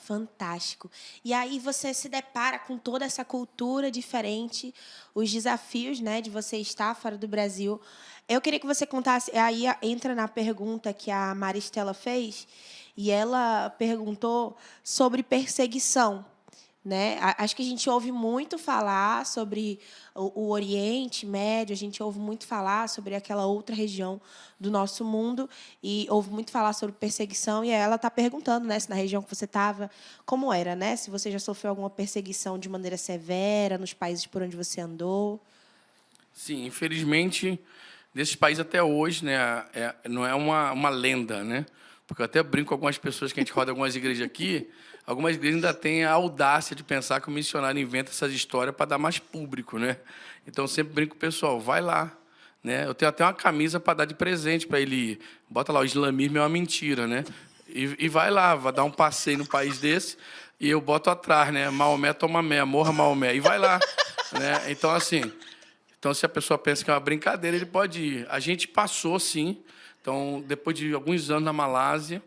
Fantástico. E aí você se depara com toda essa cultura diferente, os desafios, né, de você estar fora do Brasil. Eu queria que você contasse, aí entra na pergunta que a Maristela fez, e ela perguntou sobre perseguição, né? Acho que a gente ouve muito falar sobre o Oriente Médio, a gente ouve muito falar sobre aquela outra região do nosso mundo e ouve muito falar sobre perseguição. E aí ela está perguntando, né, se na região que você estava, como era, né? Se você já sofreu alguma perseguição de maneira severa nos países por onde você andou. Sim, infelizmente, nesses países até hoje, né, não é uma lenda, né? Porque eu até brinco com algumas pessoas que a gente roda algumas igrejas aqui, algumas igrejas ainda têm a audácia de pensar que o missionário inventa essas histórias para dar mais público, né? Então, eu sempre brinco com o pessoal, vai lá, né? Eu tenho até uma camisa para dar de presente para ele ir. Bota lá, o islamismo é uma mentira, né? E vai lá, vai dar um passeio no país desse, e eu boto atrás, né? Maomé toma mé, morra Maomé, e vai lá, né? Então, assim... Então, se a pessoa pensa que é uma brincadeira, ele pode ir. A gente passou, sim. Então, depois de alguns anos na Malásia,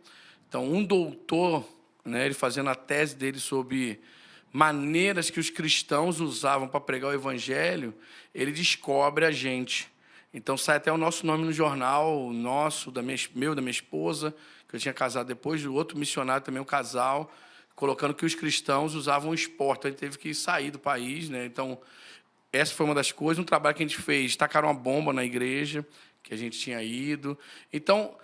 então um doutor, né, ele fazendo a tese dele sobre maneiras que os cristãos usavam para pregar o evangelho, ele descobre a gente. Então, sai até o nosso nome no jornal, nosso, da minha esposa, que eu tinha casado depois, do outro missionário também, um casal, colocando que os cristãos usavam o esporte. Então, ele teve que sair do país, né? Então, essa foi uma das coisas. Um trabalho que a gente fez, tacaram uma bomba na igreja, que a gente tinha ido. Então,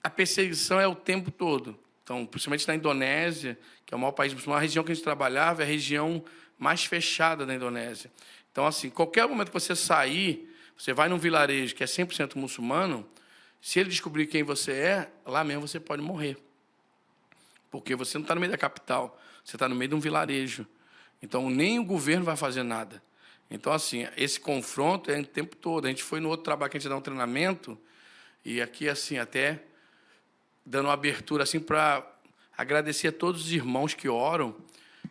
a perseguição é o tempo todo. Então, principalmente na Indonésia, que é o maior país muçulmano, a região que a gente trabalhava é a região mais fechada da Indonésia. Então, assim, qualquer momento que você sair, você vai num vilarejo que é 100% muçulmano, se ele descobrir quem você é, lá mesmo você pode morrer. Porque você não está no meio da capital, você está no meio de um vilarejo. Então, nem o governo vai fazer nada. Então, assim, esse confronto é o tempo todo. A gente foi no outro trabalho que a gente dá um treinamento, e aqui, assim, até dando uma abertura assim, para agradecer a todos os irmãos que oram.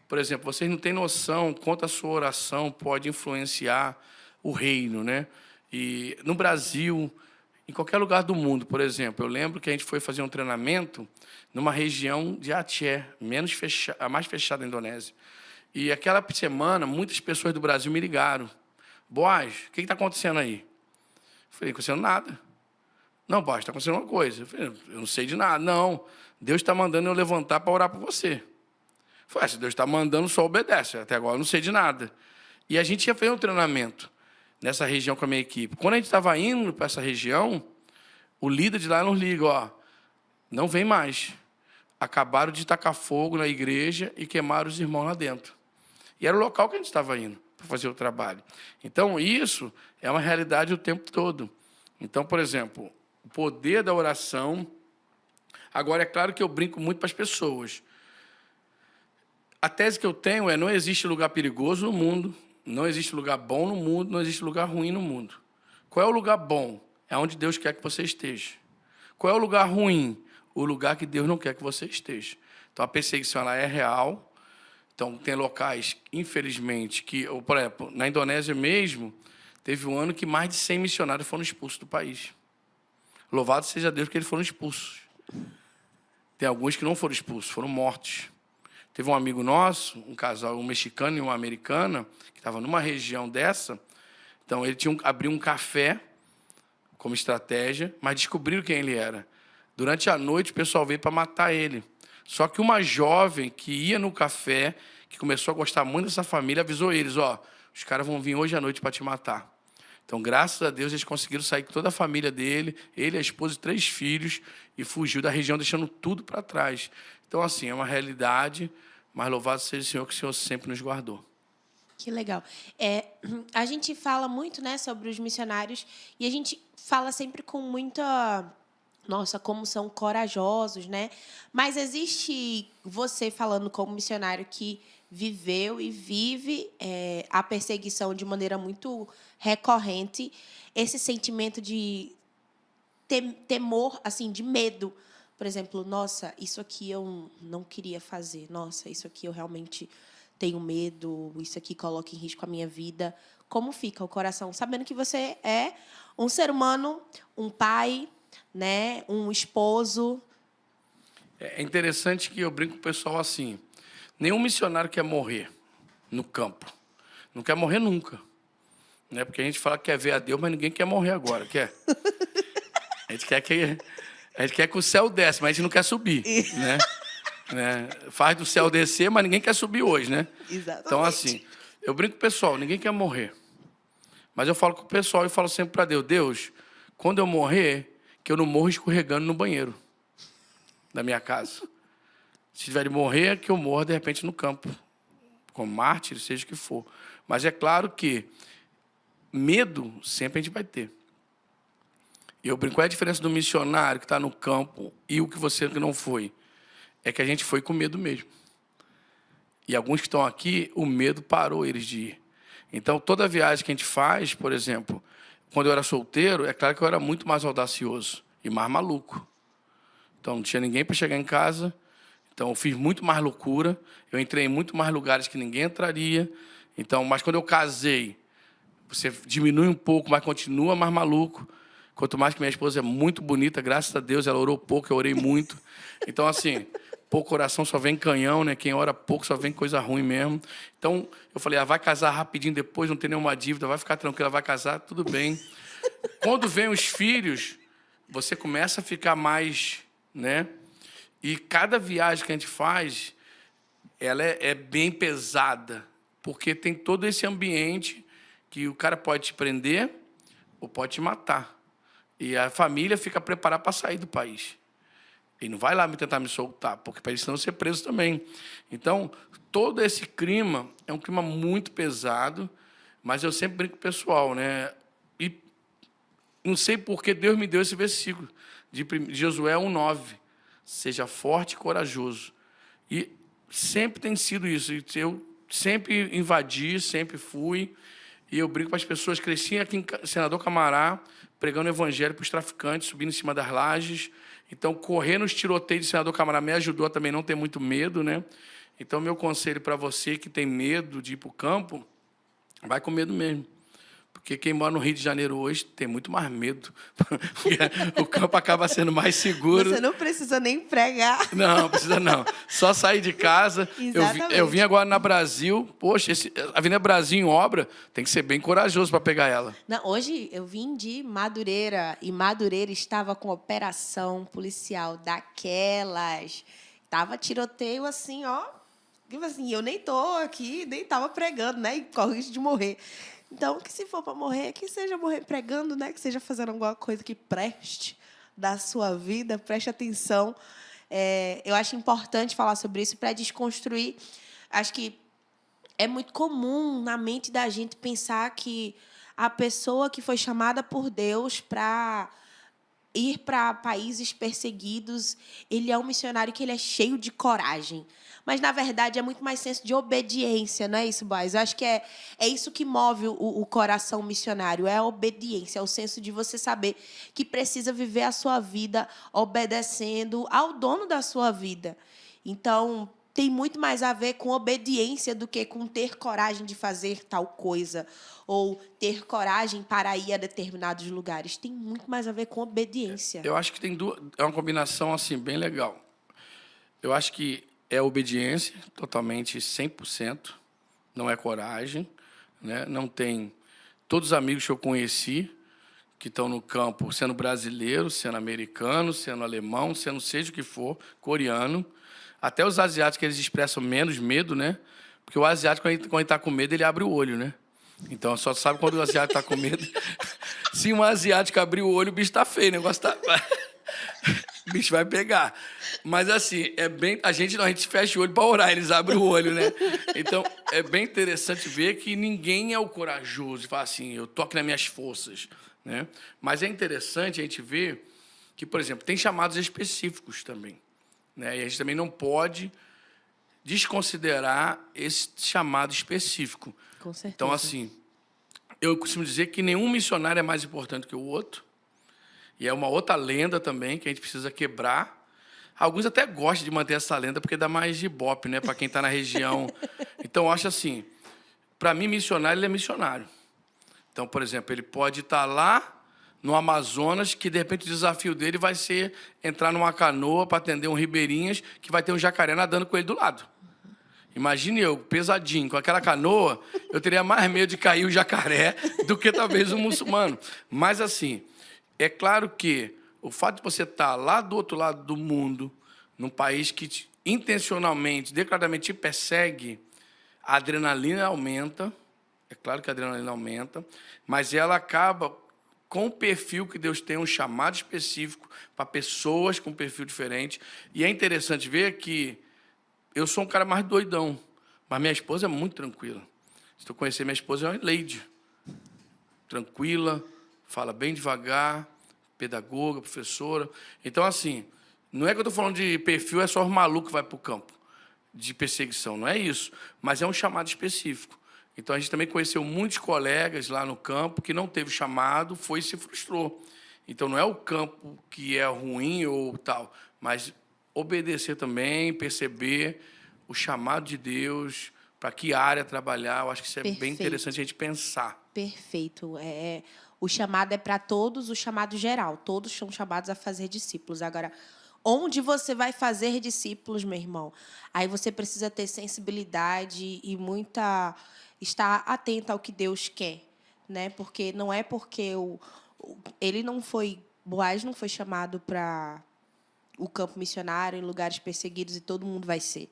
Por exemplo, vocês não têm noção quanto a sua oração pode influenciar o reino, né? E no Brasil, em qualquer lugar do mundo, por exemplo, eu lembro que a gente foi fazer um treinamento numa região de Aceh, a mais fechada da Indonésia. E aquela semana, muitas pessoas do Brasil me ligaram. Boaz, o que está acontecendo aí? Eu falei, acontecendo nada. Não, Boaz, está acontecendo uma coisa. Eu falei, eu não sei de nada. Não, Deus está mandando eu levantar para orar por você. Eu falei, se Deus está mandando, só obedece. Até agora eu não sei de nada. E a gente ia fazer um treinamento nessa região com a minha equipe. Quando a gente estava indo para essa região, o líder de lá nos liga, ó, não vem mais. Acabaram de tacar fogo na igreja e queimaram os irmãos lá dentro. E era o local que a gente estava indo para fazer o trabalho. Então, isso é uma realidade o tempo todo. Então, por exemplo, o poder da oração... Agora, é claro que eu brinco muito para as pessoas. A tese que eu tenho é: não existe lugar perigoso no mundo, não existe lugar bom no mundo, não existe lugar ruim no mundo. Qual é o lugar bom? É onde Deus quer que você esteja. Qual é o lugar ruim? O lugar que Deus não quer que você esteja. Então, a perseguição ela é real. Então, tem locais, infelizmente, que, por exemplo, na Indonésia mesmo, teve um ano que mais de 100 missionários foram expulsos do país. Louvado seja Deus que eles foram expulsos. Tem alguns que não foram expulsos, foram mortos. Teve um amigo nosso, um casal, um mexicano e uma americana, que estava numa região dessa. Então, ele abriu um café como estratégia, mas descobriram quem ele era. Durante a noite, o pessoal veio para matar ele. Só que uma jovem que ia no café, que começou a gostar muito dessa família, avisou eles, ó, os caras vão vir hoje à noite para te matar. Então, graças a Deus, eles conseguiram sair com toda a família dele, ele, a esposa e 3 filhos, e fugiu da região, deixando tudo para trás. Então, assim, é uma realidade, mas louvado seja o Senhor, que o Senhor sempre nos guardou. Que legal. A gente fala muito, né, sobre os missionários e a gente fala sempre com muita... Nossa, como são corajosos, né? Mas existe você falando como missionário que viveu e vive a perseguição de maneira muito recorrente, esse sentimento de temor, assim, de medo. Por exemplo, nossa, isso aqui eu não queria fazer. Nossa, isso aqui eu realmente tenho medo. Isso aqui coloca em risco a minha vida. Como fica o coração? Sabendo que você é um ser humano, um pai, né, um esposo. É interessante que eu brinco com o pessoal assim. Nenhum missionário quer morrer no campo. Não quer morrer nunca. Né? Porque a gente fala que quer ver a Deus, mas ninguém quer morrer agora, quer? A gente quer que o céu desce, mas a gente não quer subir, né? Faz do céu descer, mas ninguém quer subir hoje, né? Exatamente. Então, assim, eu brinco com o pessoal, ninguém quer morrer. Mas eu falo com o pessoal e falo sempre para Deus, Deus, quando eu morrer, que eu não morro escorregando no banheiro da minha casa. Se tiver de morrer, que eu morra, de repente, no campo, como mártir, seja o que for. Mas é claro que medo sempre a gente vai ter. E eu brinco, qual é a diferença do missionário que está no campo e o que você que não foi? É que a gente foi com medo mesmo. E alguns que estão aqui, o medo parou eles de ir. Então, toda viagem que a gente faz, por exemplo, quando eu era solteiro, é claro que eu era muito mais audacioso e mais maluco. Então, não tinha ninguém para chegar em casa. Então, eu fiz muito mais loucura. Eu entrei em muito mais lugares que ninguém entraria. Então, mas quando eu casei, você diminui um pouco, mas continua mais maluco. Quanto mais que minha esposa é muito bonita, graças a Deus, ela orou pouco, eu orei muito. Então, assim, pouco oração só vem canhão, né? Quem ora pouco só vem coisa ruim mesmo. Então, eu falei, vai casar rapidinho depois, não tem nenhuma dívida, vai ficar tranquila, vai casar, tudo bem. Quando vem os filhos, você começa a ficar mais, né? E cada viagem que a gente faz, ela é bem pesada, porque tem todo esse ambiente que o cara pode te prender ou pode te matar. E a família fica preparada para sair do país. E não vai lá tentar me soltar, porque para eles não ser presos também. Então, todo esse clima é um clima muito pesado, mas eu sempre brinco com o pessoal, né? E não sei por que Deus me deu esse versículo de Josué 1:9. Seja forte e corajoso. E sempre tem sido isso. Eu sempre invadi, sempre fui. E eu brinco para as pessoas, cresci aqui em Senador Camará, pregando o evangelho para os traficantes, subindo em cima das lajes. Então, correr nos tiroteios de Senador Camará me ajudou a também não ter muito medo, né? Então, meu conselho para você que tem medo de ir para o campo, vai com medo mesmo. Porque quem mora no Rio de Janeiro hoje tem muito mais medo. O campo acaba sendo mais seguro. Você não precisa nem pregar. Não, precisa não. Só sair de casa. Eu vim agora na Brasil. Poxa, a Avenida Brasil em obra, tem que ser bem corajoso para pegar ela. Não, hoje eu vim de Madureira, e Madureira estava com operação policial daquelas. Tava tiroteio assim, ó. Tipo assim, eu nem tô aqui, nem tava pregando, né? E corre o risco de morrer. Então, que se for para morrer, que seja morrer pregando, né? Que seja fazendo alguma coisa que preste da sua vida, preste atenção. Eu acho importante falar sobre isso para desconstruir. Acho que é muito comum na mente da gente pensar que a pessoa que foi chamada por Deus para ir para países perseguidos, ele é um missionário que ele é cheio de coragem. Mas, na verdade, é muito mais senso de obediência, não é isso, Boaz? Eu acho que é isso que move o coração missionário, é a obediência, é o senso de você saber que precisa viver a sua vida obedecendo ao dono da sua vida. Então, tem muito mais a ver com obediência do que com ter coragem de fazer tal coisa ou ter coragem para ir a determinados lugares. Tem muito mais a ver com obediência. Eu acho que é uma combinação assim bem legal. Eu acho que é obediência, totalmente 100%, não é coragem, né? Não tem todos os amigos que eu conheci que estão no campo, sendo brasileiro, sendo americano, sendo alemão, sendo seja o que for, coreano. Até os asiáticos, eles expressam menos medo, né? Porque o asiático, quando ele está com medo, ele abre o olho, né? Então, só sabe quando o asiático está com medo. Se um asiático abrir o olho, o bicho está feio, o negócio está... O bicho vai pegar. Mas, assim, a gente fecha o olho para orar, eles abrem o olho, né? Então, é bem interessante ver que ninguém é o corajoso, fala assim, eu tô aqui nas minhas forças, né? Mas é interessante a gente ver que, por exemplo, tem chamados específicos também, né? E a gente também não pode desconsiderar esse chamado específico. Com certeza. Então, assim, eu costumo dizer que nenhum missionário é mais importante que o outro. E é uma outra lenda também que a gente precisa quebrar. Alguns até gostam de manter essa lenda porque dá mais ibope, né, para quem está na região. Então, eu acho assim, para mim, missionário, ele é missionário. Então, por exemplo, ele pode estar lá no Amazonas, que, de repente, o desafio dele vai ser entrar numa canoa para atender um ribeirinhas, que vai ter um jacaré nadando com ele do lado. Imagine eu, pesadinho, com aquela canoa, eu teria mais medo de cair o jacaré do que talvez um muçulmano. Mas, assim, é claro que o fato de você estar lá do outro lado do mundo, num país que intencionalmente, declaradamente te persegue, a adrenalina aumenta. É claro que a adrenalina aumenta, mas ela acaba com o perfil que Deus tem, um chamado específico para pessoas com perfil diferente. E é interessante ver que eu sou um cara mais doidão, mas minha esposa é muito tranquila. Se tu conhecer minha esposa, é uma lady. Tranquila, fala bem devagar, pedagoga, professora. Então, assim, não é que eu estou falando de perfil, é só os malucos que vai para o campo de perseguição, não é isso. Mas é um chamado específico. Então, a gente também conheceu muitos colegas lá no campo que não teve chamado, foi e se frustrou. Então, não é o campo que é ruim ou tal, mas obedecer também, perceber o chamado de Deus, para que área trabalhar. Eu acho que isso é bem Perfeito. interessante a gente pensar. Perfeito. O chamado é para todos, o chamado geral. Todos são chamados a fazer discípulos. Agora, onde você vai fazer discípulos, meu irmão? Aí você precisa ter sensibilidade e estar atento ao que Deus quer, né? Porque não é porque ele não foi, Boaz não foi chamado para o campo missionário em lugares perseguidos e todo mundo vai ser.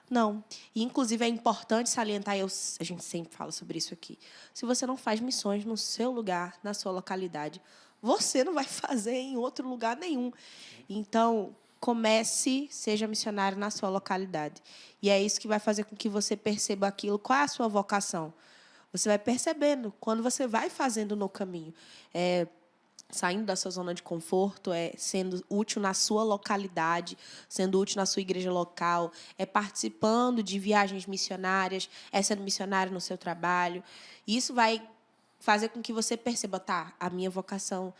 Não. E, inclusive, é importante salientar, a gente sempre fala sobre isso aqui, se você não faz missões no seu lugar, na sua localidade, você não vai fazer em outro lugar nenhum. Então, comece, seja missionário na sua localidade. E é isso que vai fazer com que você perceba aquilo, qual é a sua vocação. Você vai percebendo quando você vai fazendo no caminho. Saindo da sua zona de conforto, sendo útil na sua localidade, sendo útil na sua igreja local, participando de viagens missionárias, sendo missionário no seu trabalho. Isso vai fazer com que você perceba, tá, a minha vocação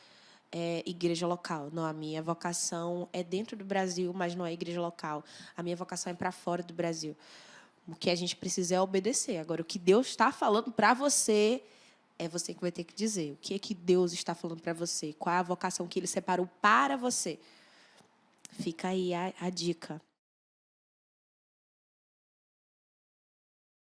é igreja local. Não, a minha vocação é dentro do Brasil, mas não é igreja local. A minha vocação é para fora do Brasil. O que a gente precisa é obedecer. Agora, o que Deus está falando para você, é você que vai ter que dizer. O que é que Deus está falando para você? Qual é a vocação que Ele separou para você? Fica aí a dica.